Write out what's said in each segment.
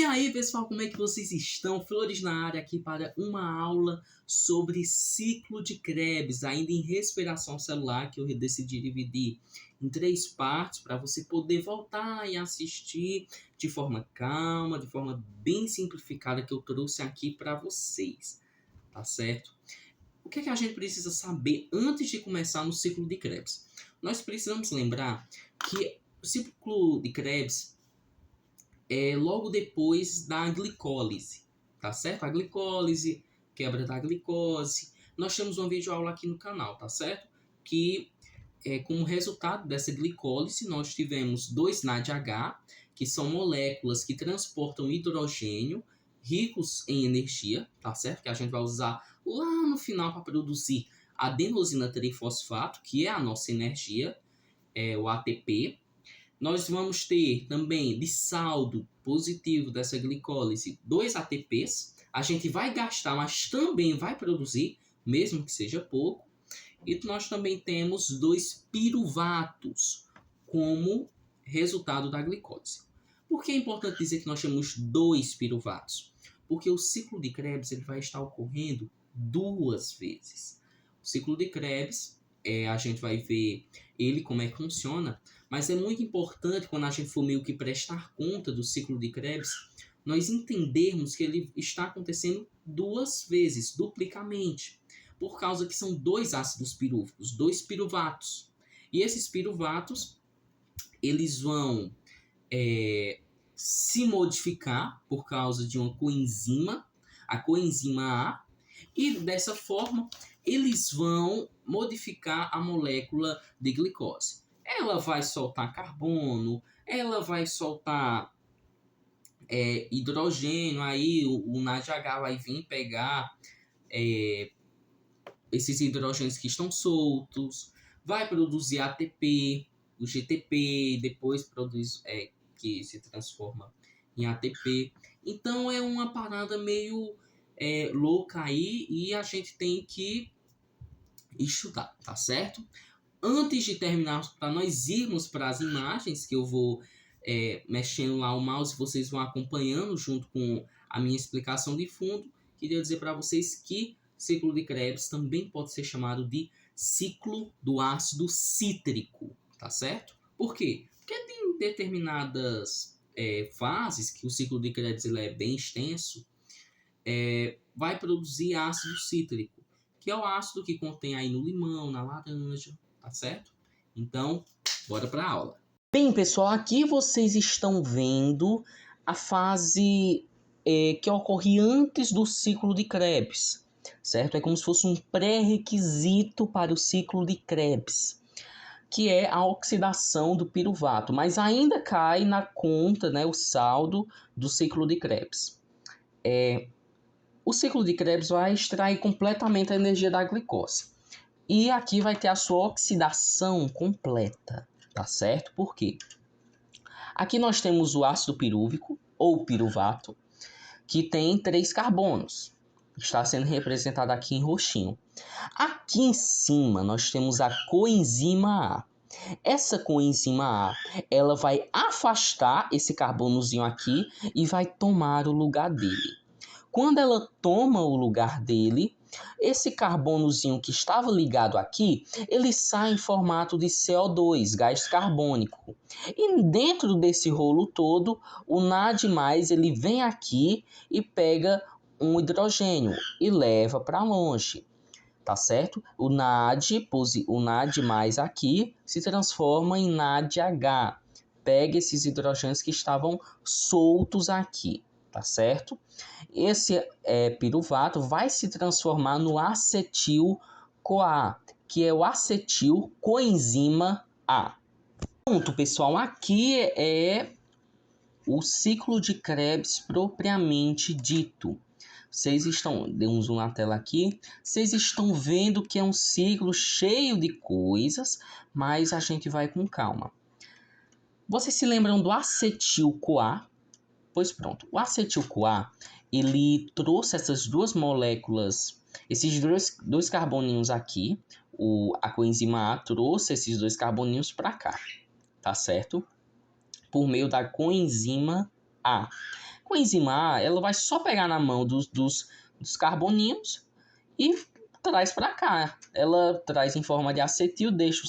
aí, pessoal, como é que vocês estão? Flores na área aqui para uma aula sobre ciclo de Krebs, ainda em respiração celular, que eu decidi dividir em 3 partes para você poder voltar e assistir de forma calma, de forma bem simplificada que eu trouxe aqui para vocês, tá certo? O que é que a gente precisa saber antes de começar no ciclo de Krebs? Nós precisamos lembrar que o ciclo de Krebs logo depois da glicólise, tá certo? A glicólise, quebra da glicose. Nós temos uma videoaula aqui no canal, tá certo? Que como resultado dessa glicólise, nós tivemos 2 NADH, que são moléculas que transportam hidrogênio ricos em energia, tá certo? Que a gente vai usar lá no final para produzir adenosina trifosfato, que é a nossa energia, o ATP. Nós vamos ter também de saldo positivo dessa glicólise 2 ATPs. A gente vai gastar, mas também vai produzir, mesmo que seja pouco. E nós também temos 2 piruvatos como resultado da glicólise. Por que é importante dizer que nós temos 2 piruvatos? Porque o ciclo de Krebs ele vai estar ocorrendo 2 vezes. O ciclo de Krebs, a gente vai ver ele como é que funciona, mas é muito importante quando a gente for meio que prestar conta do ciclo de Krebs, nós entendermos que ele está acontecendo 2 vezes, duplicamente, por causa que são 2 ácidos pirúvicos, 2 piruvatos. E esses piruvatos, eles vão se modificar por causa de uma coenzima, a coenzima A, e dessa forma eles vão modificar a molécula de glicose. Ela vai soltar carbono, ela vai soltar hidrogênio, aí o NADH vai vir pegar esses hidrogênios que estão soltos, vai produzir ATP, o GTP, depois produz que se transforma em ATP. Então é uma parada meio louca aí e a gente tem que estudar, tá certo? Antes de terminar, para nós irmos para as imagens, que eu vou mexendo lá o mouse, vocês vão acompanhando junto com a minha explicação de fundo, queria dizer para vocês que ciclo de Krebs também pode ser chamado de ciclo do ácido cítrico, tá certo? Por quê? Porque tem determinadas fases que o ciclo de Krebs ele é bem extenso, vai produzir ácido cítrico, que é o ácido que contém aí no limão, na laranja, tá certo? Então, bora para a aula. Bem, pessoal, aqui vocês estão vendo a fase que ocorre antes do ciclo de Krebs, certo? É como se fosse um pré-requisito para o ciclo de Krebs, que é a oxidação do piruvato, mas ainda cai na conta, né, o saldo do ciclo de Krebs. O ciclo de Krebs vai extrair completamente a energia da glicose. E aqui vai ter a sua oxidação completa, tá certo? Por quê? Aqui nós temos o ácido pirúvico, ou piruvato, que tem 3 carbonos. Está sendo representado aqui em roxinho. Aqui em cima nós temos a coenzima A. Essa coenzima A, ela vai afastar esse carbonozinho aqui e vai tomar o lugar dele. Quando ela toma o lugar dele, esse carbonozinho que estava ligado aqui, ele sai em formato de CO2, gás carbônico. E dentro desse rolo todo, o NAD+, ele vem aqui e pega um hidrogênio e leva para longe, tá certo? O NAD mais aqui se transforma em NADH, pega esses hidrogênios que estavam soltos aqui, tá certo? Esse piruvato vai se transformar no acetil-CoA, que é o acetil coenzima A. Pronto, pessoal, aqui é o ciclo de Krebs propriamente dito. Vocês estão, dei um zoom na tela aqui, vocês estão vendo que é um ciclo cheio de coisas, mas a gente vai com calma. Vocês se lembram do acetil-CoA? Pois pronto, o acetil-CoA, ele trouxe essas 2 moléculas, esses dois carboninhos aqui, a coenzima A trouxe esses 2 carboninhos para cá, tá certo? Por meio da coenzima A. Coenzima A, ela vai só pegar na mão dos carboninhos e traz para cá. Ela traz em forma de acetil, deixa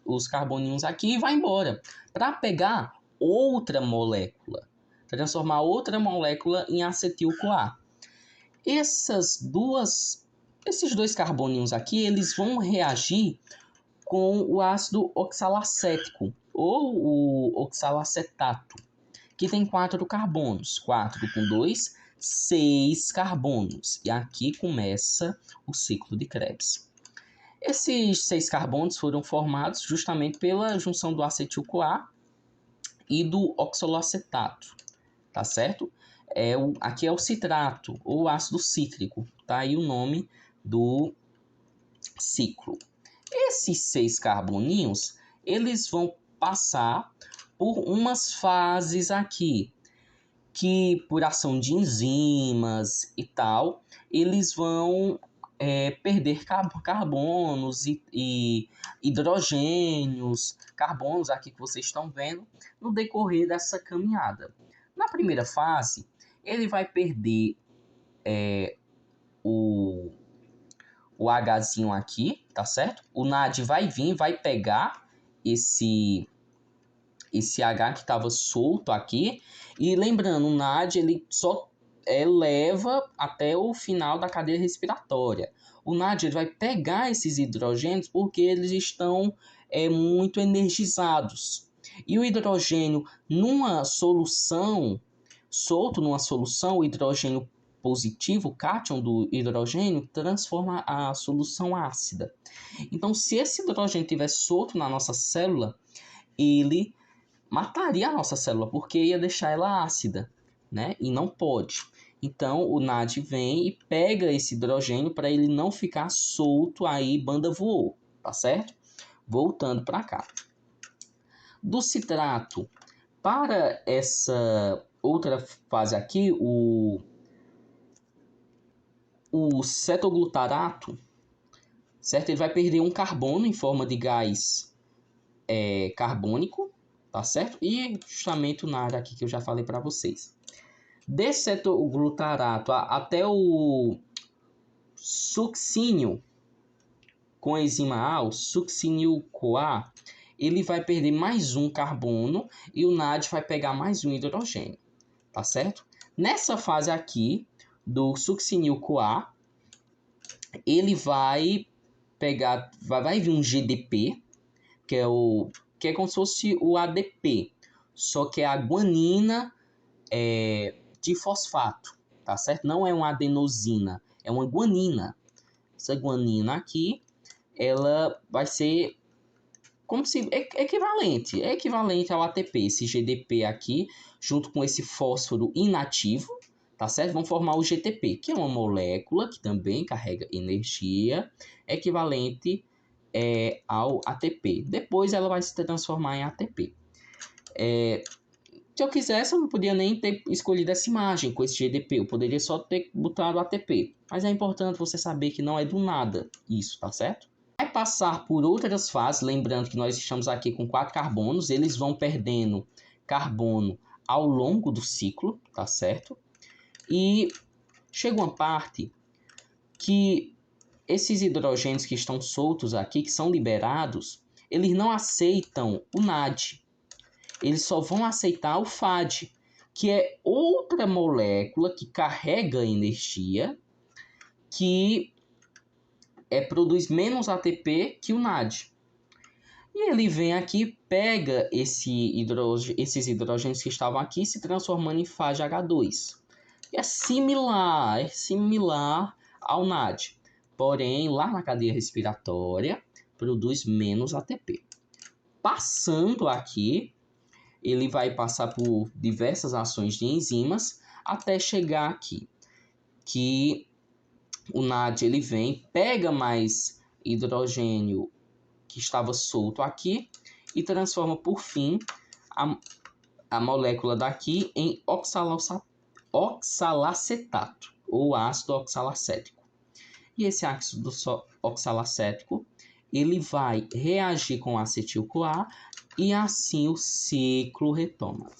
os carboninhos aqui e vai embora. Para pegar outra molécula. Transformar outra molécula em acetil-CoA. Esses dois carboninhos aqui, eles vão reagir com o ácido oxalacético ou o oxalacetato, que tem 4 carbonos. 4 com 2, 6 carbonos. E aqui começa o ciclo de Krebs. Esses 6 carbonos foram formados justamente pela junção do acetil-CoA e do oxalacetato, tá certo? Aqui é o citrato, ou ácido cítrico, tá aí o nome do ciclo. Esses 6 carboninhos, eles vão passar por umas fases aqui, que por ação de enzimas e tal, eles vão perder carbonos e hidrogênios, carbonos aqui que vocês estão vendo, no decorrer dessa caminhada. Na primeira fase, ele vai perder o Hzinho aqui, tá certo? O NAD vai vir, vai pegar esse H que estava solto aqui. E lembrando, o NAD ele só leva até o final da cadeia respiratória. O NAD ele vai pegar esses hidrogênios porque eles estão muito energizados. E o hidrogênio numa solução, solto numa solução, o hidrogênio positivo, o cátion do hidrogênio, transforma a solução ácida. Então, se esse hidrogênio estiver solto na nossa célula, ele mataria a nossa célula, porque ia deixar ela ácida, né? E não pode. Então, o NAD vem e pega esse hidrogênio para ele não ficar solto aí, banda voou, tá certo? Voltando para cá. Do citrato para essa outra fase aqui, o cetoglutarato, certo? Ele vai perder um carbono em forma de gás carbônico, tá certo? E justamente o NAD aqui que eu já falei para vocês. Desse cetoglutarato até o succínio coenzima A, o succínio-CoA, ele vai perder mais um carbono e o NAD vai pegar mais um hidrogênio, tá certo? Nessa fase aqui do succínio-CoA, ele vai pegar, vai vir um GDP, que é como se fosse o ADP, só que é a guanina de fosfato, tá certo? Não é uma adenosina, é uma guanina. Essa guanina aqui, ela vai ser como se equivalente ao ATP, esse GDP aqui, junto com esse fósforo inativo, tá certo? Vão formar o GTP, que é uma molécula que também carrega energia, equivalente ao ATP. Depois ela vai se transformar em ATP. Se eu quisesse, eu não podia nem ter escolhido essa imagem com esse GDP. Eu poderia só ter botado ATP. Mas é importante você saber que não é do nada isso, tá certo? Vai passar por outras fases, lembrando que nós estamos aqui com 4 carbonos. Eles vão perdendo carbono ao longo do ciclo, tá certo? E chega uma parte que esses hidrogênios que estão soltos aqui, que são liberados, eles não aceitam o NAD. Eles só vão aceitar o FAD, que é outra molécula que carrega energia, que produz menos ATP que o NAD. E ele vem aqui, pega esses hidrogênios que estavam aqui, se transformando em FADH2. E é similar ao NAD. Porém, lá na cadeia respiratória, produz menos ATP. Passando aqui, ele vai passar por diversas ações de enzimas até chegar aqui, que o NAD ele vem, pega mais hidrogênio que estava solto aqui e transforma, por fim, a molécula daqui em oxalacetato, ou ácido oxalacético. E esse ácido oxalacético, ele vai reagir com acetil-CoA e assim o ciclo retoma.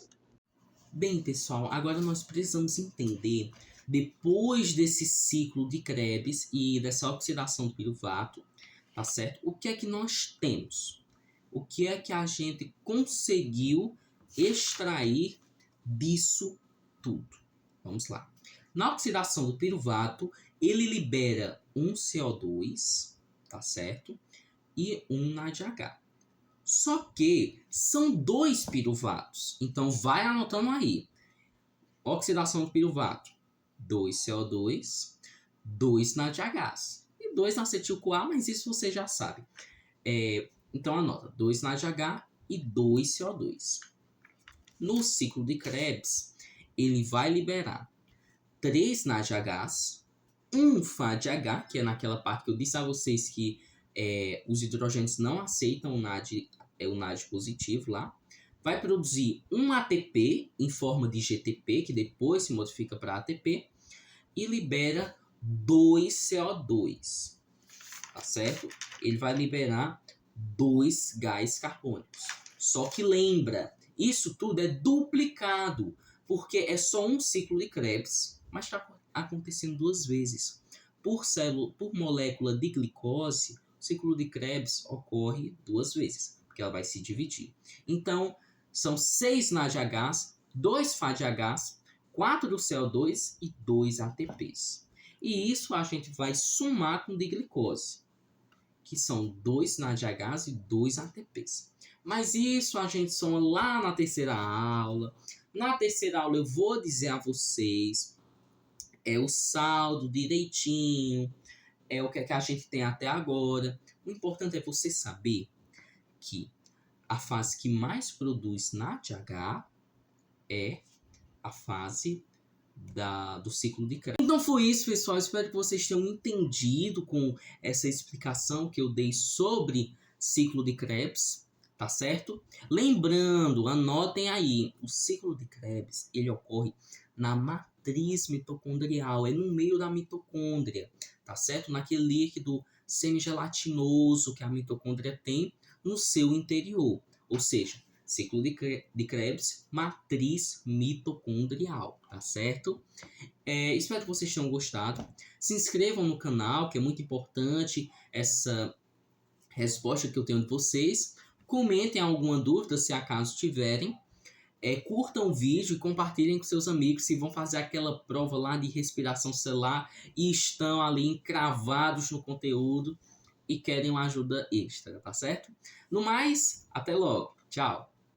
Bem, pessoal, agora nós precisamos entender, depois desse ciclo de Krebs e dessa oxidação do piruvato, tá certo? O que é que nós temos? O que é que a gente conseguiu extrair disso tudo? Vamos lá. Na oxidação do piruvato, ele libera um CO2, tá certo? E um NADH. Só que são 2 piruvatos. Então, vai anotando aí. Oxidação do piruvato. 2 CO2, 2 NADHs. E 2 na acetil-CoA, mas isso você já sabe. Então, anota. 2 NADH e 2 CO2. No ciclo de Krebs, ele vai liberar 3 NADHs, 1 FADH, que é naquela parte que eu disse a vocês que os hidrogênios não aceitam o NAD positivo lá. Vai produzir um ATP em forma de GTP, que depois se modifica para ATP, e libera 2 CO2, tá certo? Ele vai liberar 2 gás carbônicos. Só que lembra, isso tudo é duplicado, porque é só um ciclo de Krebs, mas está acontecendo 2 vezes. Por molécula de glicose, o ciclo de Krebs ocorre 2 vezes, porque ela vai se dividir. Então, são 6 NADHs, 2 FADHs, 4 CO2 e 2 ATPs. E isso a gente vai somar com de glicose, que são 2 NADHs e 2 ATPs. Mas isso a gente soma lá na terceira aula. Na terceira aula eu vou dizer a vocês o saldo direitinho, o que a gente tem até agora. O importante é você saber que a fase que mais produz NADH é a fase do ciclo de Krebs. Então foi isso, pessoal. Espero que vocês tenham entendido com essa explicação que eu dei sobre ciclo de Krebs, tá certo? Lembrando, anotem aí, o ciclo de Krebs, ele ocorre na matriz mitocondrial, é no meio da mitocôndria, tá certo? Naquele líquido semigelatinoso que a mitocôndria tem no seu interior, ou seja, ciclo de Krebs, matriz mitocondrial, tá certo? Espero que vocês tenham gostado. Se inscrevam no canal, que é muito importante essa resposta que eu tenho de vocês. Comentem alguma dúvida, se acaso tiverem. Curtam o vídeo e compartilhem com seus amigos se vão fazer aquela prova lá de respiração celular e estão ali encravados no conteúdo e querem uma ajuda extra, tá certo? No mais, até logo. Tchau!